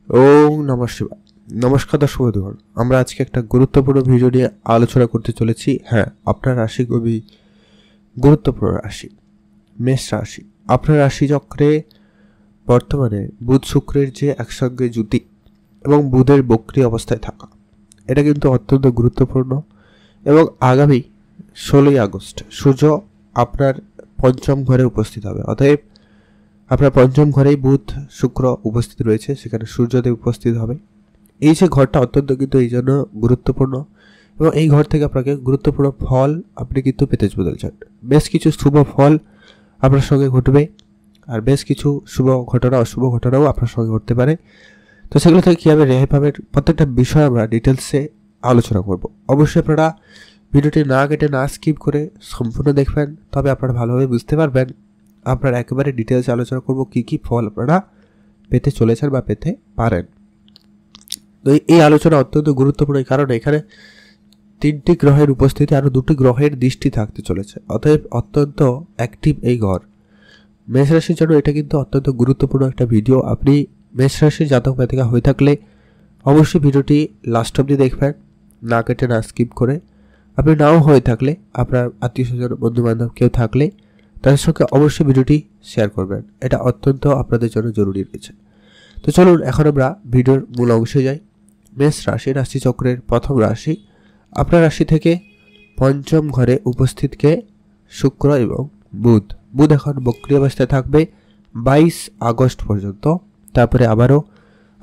ওম নমঃ শিবায়। নমস্কার দর্শক বন্ধুগণ, আমরা আজকে একটা গুরুত্বপূর্ণ ভিডিও নিয়ে আলোচনা করতে চলেছি। হ্যাঁ, আপনার রাশি খুবই গুরুত্বপূর্ণ রাশি, মেষ রাশি। আপনার রাশি চক্রে বর্তমানে বুধ শুক্রের যে একসঙ্গে জুতি এবং বুধের বক্রী অবস্থায় থাকা, এটা কিন্তু অত্যন্ত গুরুত্বপূর্ণ। এবং আগামী 16ই আগস্ট সূর্য আপনার পঞ্চম ঘরে উপস্থিত হবে। অতএব আপনার পঞ্চম ঘরেই বুধ শুক্র উপস্থিত রয়েছে, সেখানে সূর্যদেব উপস্থিত হবে। এই যে ঘরটা অত্যন্ত কিন্তু এই জন্য গুরুত্বপূর্ণ, এবং এই ঘর থেকে আপনাকে গুরুত্বপূর্ণ ফল আপনি কিন্তু পেতে চলেছেন। বেশ কিছু শুভ ফল আপনার সঙ্গে ঘটবে, আর বেশ কিছু শুভ ঘটনা অশুভ ঘটনাও আপনার সঙ্গে ঘটতে পারে। তো সেগুলো থেকে কীভাবে রেহাই পাবেন, প্রত্যেকটা বিষয় আমরা ডিটেলসে আলোচনা করব। অবশ্যই আপনারা ভিডিওটি না কেটে না স্কিপ করে সম্পূর্ণ দেখবেন, তবে আপনারা ভালোভাবে বুঝতে পারবেন। আপনারা একেবারে ডিটেলসে আলোচনা করব কী কী ফল আপনারা পেতে চলেছেন বা পেতে পারেন। তো এই আলোচনা অত্যন্ত গুরুত্বপূর্ণ, কারণ এখানে 3টি গ্রহের উপস্থিতি, আরও 2টি গ্রহের দৃষ্টি থাকতে চলেছে। অতএব অত্যন্ত অ্যাক্টিভ এই ঘর। মেষ রাশির জন্য এটা কিন্তু অত্যন্ত গুরুত্বপূর্ণ একটা ভিডিও। আপনি মেষ রাশির জাতক জাতিকা হয়ে থাকলে অবশ্যই ভিডিওটি লাস্ট অবধি দেখবেন, না কেটে না স্কিপ করে। আপনি নাও হয়ে থাকলে, আপনার আত্মীয় স্বজন বন্ধু বান্ধব কেউ থাকলে তাদের সঙ্গে অবশ্যই ভিডিওটি শেয়ার করবেন, এটা অত্যন্ত আপনাদের জন্য জরুরি রয়েছে। তো চলুন এখন আমরা ভিডিওর মূল অংশে যাই। মেষ রাশি রাশিচক্রের প্রথম রাশি। আপনার রাশি থেকে পঞ্চম ঘরে উপস্থিতকে শুক্র এবং বুধ। বুধ এখন বক্রী অবস্থায় থাকবে 22 আগস্ট পর্যন্ত, তারপরে আবারও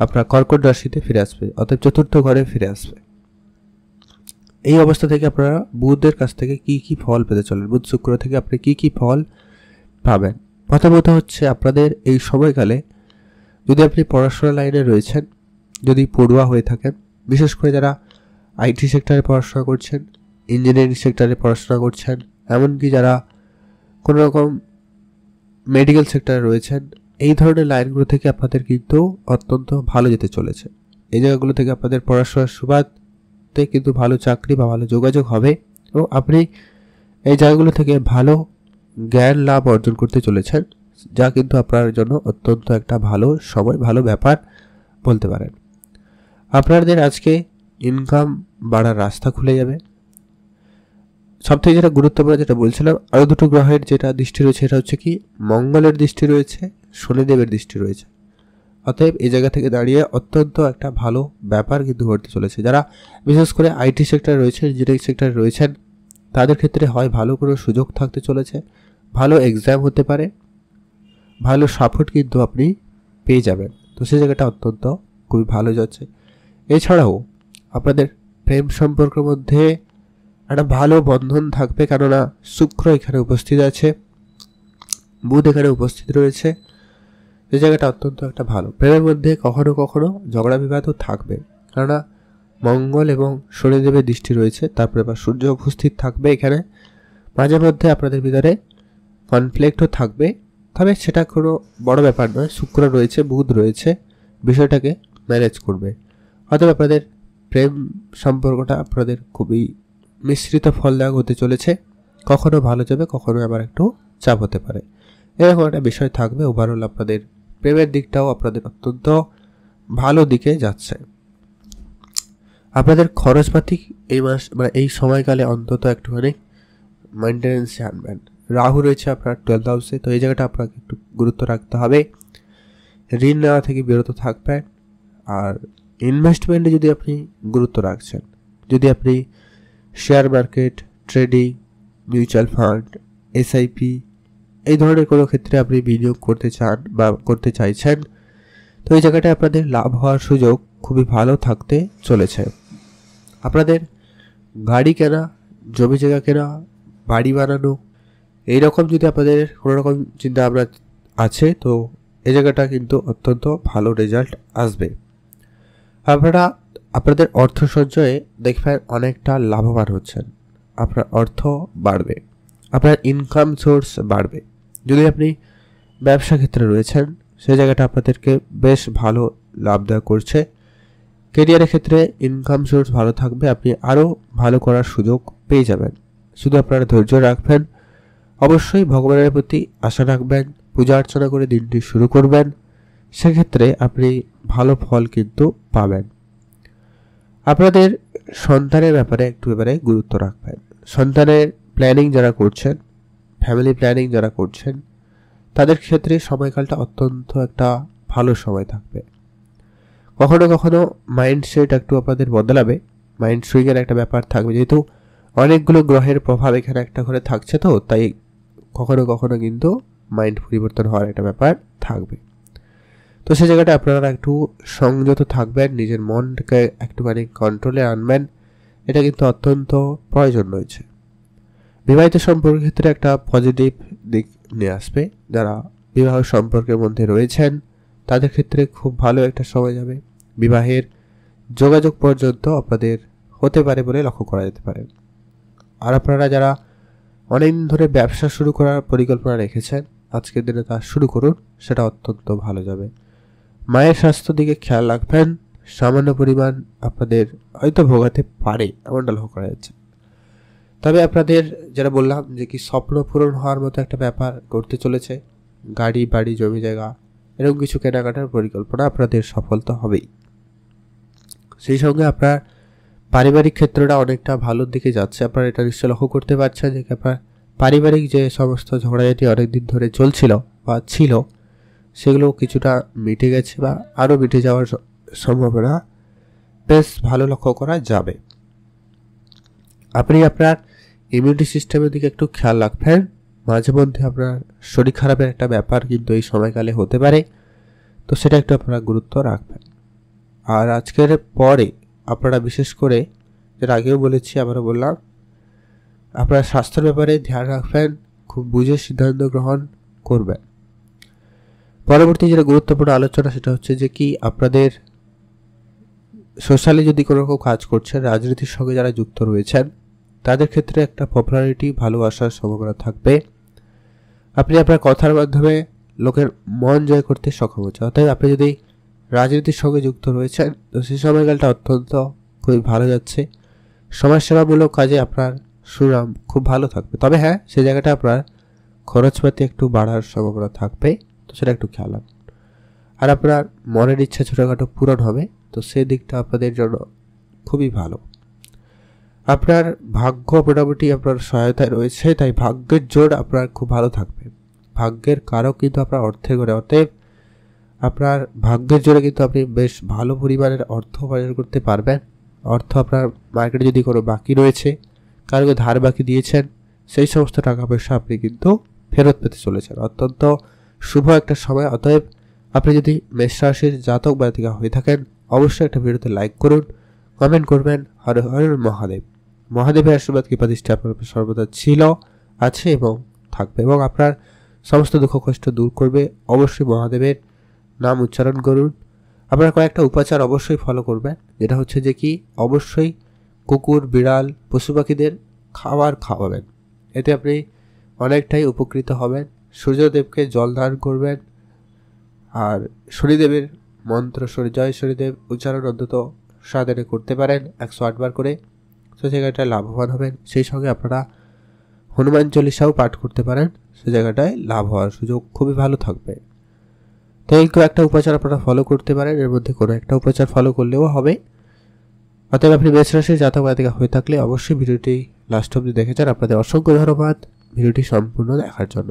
আপনার কর্কট রাশিতে ফিরে আসবে, অর্থাৎ চতুর্থ ঘরে ফিরে আসবে। এই অবস্থা থেকে আপনারা বুধের কাছ থেকে কি কি ফল পেতে চলেন, বুধ শুক্র থেকে আপনি কি কি ফল পাবেন। প্রথমত হচ্ছে আপনাদের এই সময়কালে যদি আপনি পড়াশোনা লাইনে রয়েছেন, যদি পড়ুয়া হয়ে থাকেন, বিশেষ করে যারা আইটি সেক্টরে পড়াশোনা করছেন, ইঞ্জিনিয়ারিং সেক্টরে পড়াশোনা করছেন, এমনকি যারা কোনো রকম মেডিকেল সেক্টরে রয়েছেন, এই ধরনের লাইনগুলো থেকে আপনাদের কিন্তু অত্যন্ত ভালো যেতে চলেছে। এই জায়গাগুলো থেকে আপনাদের পড়াশোনার সুবাদে কিন্তু ভালো চাকরি বা ভালো যোগাযোগ হবে, এবং আপনি এই জায়গাগুলো থেকে ভালো জ্ঞান লাভ অর্জন করতে চলেছেন, যা কিন্তু আপনার জন্য অত্যন্ত একটা ভালো সময়, ভালো ব্যাপার বলতে পারেন। আপনাদের আজকে ইনকাম বাড়ার রাস্তা খুলে যাবে। সবথেকে যেটা গুরুত্বপূর্ণ যেটা বলছিলাম, আরও 2টো গ্রহের যেটা দৃষ্টি রয়েছে, এটা হচ্ছে কি মঙ্গলের দৃষ্টি রয়েছে, শনিদেবের দৃষ্টি রয়েছে। অতএব এই জায়গা থেকে দাঁড়িয়ে অত্যন্ত একটা ভালো ব্যাপার কিন্তু ঘটতে চলেছে। যারা বিশেষ করে আইটি সেক্টরে রয়েছেন, ইঞ্জিনিয়ারিং সেক্টরে রয়েছেন, তাদের ক্ষেত্রে হয় ভালো কোনো সুযোগ থাকতে চলেছে, ভালো এক্সাম হতে পারে, ভালো সাপোর্ট কিন্তু আপনি পেয়ে যাবেন। তো সেই জায়গাটা অত্যন্ত খুবই ভালো যাচ্ছে। এছাড়াও আপনাদের প্রেম সম্পর্কের মধ্যে একটা ভালো বন্ধন থাকবে, কেননা শুক্র এখানে উপস্থিত আছে, বুধ এখানে উপস্থিত রয়েছে। এই জায়গাটা অত্যন্ত একটা ভালো। প্রেমের মধ্যে কখনো কখনো ঝগড়া বিবাদও থাকবে, কেননা মঙ্গল এবং শনিদেবের দৃষ্টি রয়েছে, তারপরে আবার সূর্য উপস্থিত থাকবে এখানে। মাঝে মধ্যে আপনাদের ভিতরে কনফ্লিক্টও থাকবে, তবে সেটা কোনো বড় ব্যাপার নয়। শুক্র রয়েছে, বুধ রয়েছে, বিষয়টাকে ম্যানেজ করবে। অথবা আপনাদের প্রেম সম্পর্কটা আপনাদের খুবই মিশ্রিত ফলদায়ক হতে চলেছে, কখনো ভালো যাবে, কখনো আবার একটু চাপ হতে পারে, এরকম একটা বিষয় থাকবে। ওভারঅল আপনাদের প্রেমের দিকটাও আপনাদের অত্যন্ত ভালো দিকে যাচ্ছে। আপনাদের খরচপাতি এই মাস মানে এই সময়কালে অন্তত একটুখানি মেনটেন্যান্সে আনবেন। রাহু রয়েছে আপনার 12th হাউসে, তো এই জায়গাটা আপনাকে একটু গুরুত্ব রাখতে হবে। ঋণ নেওয়া থেকে বিরত থাকবেন। আর ইনভেস্টমেন্টে যদি আপনি গুরুত্ব রাখছেন, যদি আপনি share market, trading, mutual fund, SIP এই ধরনের কোনো ক্ষেত্রে আপনি বিনিয়োগ করতে চান বা করতে চাইছেন, তো এই জায়গাটায় আপনাদের লাভ হওয়ার সুযোগ খুবই ভালো থাকতে চলেছে। আপনাদের গাড়ি কেনা, জমি জায়গা কেনা, বাড়ি বানানো, এইরকম যদি আপনাদের কোনো রকম চিন্তা ভাবনা আছে, তো এই জায়গাটা কিন্তু অত্যন্ত ভালো রেজাল্ট আসবে। আপনারা আপনাদের অর্থ সঞ্চয়ে দেখবেন অনেকটা লাভবান হচ্ছেন, আপনার অর্থ বাড়বে, আপনার ইনকাম সোর্স বাড়বে। যদি আপনি ব্যবসা ক্ষেত্রে রয়েছেন, সেই জায়গাটা আপনাদেরকে বেশ ভালো লাভদায়ক করছে। কেরিয়ারের ক্ষেত্রে ইনকাম সোর্স ভালো থাকবে, আপনি আরও ভালো করার সুযোগ পেয়ে যাবেন। শুধু আপনারা ধৈর্য রাখবেন, অবশ্যই ভগবানের প্রতি আশা রাখবেন, পূজা অর্চনা করে দিনটি শুরু করবেন, সেক্ষেত্রে আপনি ভালো ফল কিন্তু পাবেন। আপনাদের সন্তানের ব্যাপারে একটু এবারে গুরুত্ব রাখবেন। সন্তানের প্ল্যানিং যারা করছেন, ফ্যামিলি প্ল্যানিং যারা করছেন, তাদের ক্ষেত্রে সময়কালটা অত্যন্ত একটা ভালো সময় থাকবে। কখনো কখনো মাইন্ডসেট একটু আপনাদের বদলাবে, মাইন্ড সুইংয়ের একটা ব্যাপার থাকবে, যেহেতু অনেকগুলো গ্রহের প্রভাব এখানে একটা করে থাকছে, তো তাই কখনো কখনো কিন্তু মাইন্ড পরিবর্তন হওয়ার একটা ব্যাপার থাকবে। তো সেই জায়গাটা আপনারা একটু সংযত থাকবেন, নিজের মনটাকে একটুখানি কন্ট্রোলে আনবেন, এটা কিন্তু অত্যন্ত প্রয়োজন রয়েছে। বিবাহিত সম্পর্কের ক্ষেত্রে একটা পজিটিভ দিক নিয়ে আসবে। যারা বিবাহ সম্পর্কের মধ্যে রয়েছেন তাদের ক্ষেত্রে খুব ভালো একটা সময় যাবে। বিবাহের যোগাযোগ পর্যন্ত আপনাদের হতে পারে বলে লক্ষ্য করা যেতে পারে। আর আপনারা যারা অনেকদিন ধরে ব্যবসা শুরু করার পরিকল্পনা রেখেছেন, আজকের দিনে তা শুরু করুন, সেটা অত্যন্ত ভালো যাবে। মায়ের স্বাস্থ্য দিকে খেয়াল রাখবেন, সামান্য পরিমাণ আপনাদের হয়তো ভোগাতে পারে এমনটা লক্ষ্য করা যাচ্ছে। তবে আপনাদের যারা বললাম যে কি স্বপ্ন পূরণ হওয়ার মতো একটা ব্যাপার ঘটতে চলেছে, গাড়ি বাড়ি জমি জায়গা এরকম কিছু কেনাকাটার পরিকল্পনা আপনাদের সফল তো হবেই। সেই সঙ্গে আপনার পারিবারিক ক্ষেত্রটা অনেকটা ভালোর দিকে যাচ্ছে। আপনারা এটা নিশ্চয় লক্ষ্য করতে পারছেন যে আপনার পারিবারিক যে সমস্ত ঝগড়াঝাটি অনেকদিন ধরে চলছিল বা ছিল, সেগুলো কিছুটা মিটে গেছে বা আরও মিটে যাওয়ার সম্ভাবনা বেশ ভালো লক্ষ্য করা যাবে। আপনি আপনার ইমিউনিটি সিস্টেমের দিকে একটু খেয়াল রাখবেন। মাঝে মধ্যে আপনার শরীর খারাপের একটা ব্যাপার কিন্তু এই সময়কালে হতে পারে, তো সেটা একটু আপনারা গুরুত্ব রাখবেন। আর আজকের পরে আপনারা বিশেষ করে, যেটা আগেও বলেছি আবারও বললাম, আপনারা স্বাস্থ্যের ব্যাপারে ধ্যান রাখবেন, খুব বুঝে সিদ্ধান্ত গ্রহণ করবেন। পরবর্তী যেটা গুরুত্বপূর্ণ আলোচনা সেটা হচ্ছে যে কি আপনাদের সোশ্যালি যদি কোনো রকম কাজ করছেন, রাজনীতির সঙ্গে যারা যুক্ত রয়েছেন, তাদের ক্ষেত্রে একটা পপুলারিটি ভালো আসার সম্ভাবনা থাকবে। আপনি আপনার কথার মাধ্যমে লোকের মন জয় করতে সক্ষম হচ্ছেন। অর্থাৎ আপনি যদি রাজনীতির সঙ্গে যুক্ত রয়েছেন, তো সেই সময়কালটা অত্যন্ত খুবই ভালো যাচ্ছে। সমাজসেবামূলক কাজে আপনার সুনাম খুব ভালো থাকবে। তবে হ্যাঁ, সেই জায়গাটা আপনার খরচপাতি একটু বাড়ার সম্ভাবনা থাকবে, তো সেটা একটু খেয়াল রাখুন। আর আপনার মনের ইচ্ছা ছোটোখাটো পূরণ হবে, তো সেই দিকটা আপনাদের জন্য খুবই ভালো। আপনার ভাগ্য মোটামুটি আপনার সহায়তায় রয়েছে, তাই ভাগ্যের জোর আপনার খুব ভালো থাকবে। ভাগ্যের কারক কিন্তু আপনার অর্থের ঘরে, অতএব আপনার ভাগ্যের জোরে কিন্তু আপনি বেশ ভালো পরিমাণের অর্থ উপার্জন করতে পারবেন। অর্থ আপনার মার্কেটে যদি কোনো বাকি রয়েছে, কারোকে ধার বাকি দিয়েছেন, সেই সমস্ত টাকা পয়সা আপনি কিন্তু ফেরত পেতে চলেছেন। অত্যন্ত শুভ একটা সময়। অতএব আপনি যদি মেষ রাশির জাতক বা জাতিকা হয়ে থাকেন, অবশ্যই একটা ভিডিওতে লাইক করুন, কমেন্ট করবেন। হর হর মহাদেব। মহাদেবের আশীর্বাদ কৃপা দৃষ্টি আপনার উপর সর্বদা ছিল, আছে এবং থাকবে, এবং আপনার সমস্ত দুঃখ কষ্ট দূর করবে। অবশ্যই মহাদেবের নাম উচ্চারণ করুন। আপনারা কয়েকটা উপাচার অবশ্যই ফলো করবেন, যেটা হচ্ছে যে কি অবশ্যই কুকুর বিড়াল পশু পাখিদের খাওয়াবেন। এতে আপনি অনেকটাই উপকৃত হবেন। সূর্যদেবকে জল দান করবেন। আর শনিদেবের মন্ত্র জয় শনিদেব উচ্চারণ অন্তত 7 দিনে করতে পারেন, 108 বার করে, সে জায়গাটায় লাভবান হবেন। সেই সঙ্গে আপনারা হনুমান চল্লিশাও পাঠ করতে পারেন, সে জায়গাটায় লাভ হওয়ার সুযোগ খুবই ভালো থাকবে। তো এই কয়েকটা উপাচার আপনারা ফলো করতে পারেন, এর মধ্যে কোনো একটা উপাচার ফলো করলেও হবে। অতএব আপনি মেষ রাশির জাতক জাতিকা হয়ে থাকলে অবশ্যই ভিডিওটি লাস্ট অবধি দেখেছেন। আপনাদের অসংখ্য ধন্যবাদ ভিডিওটি সম্পূর্ণ দেখার জন্য।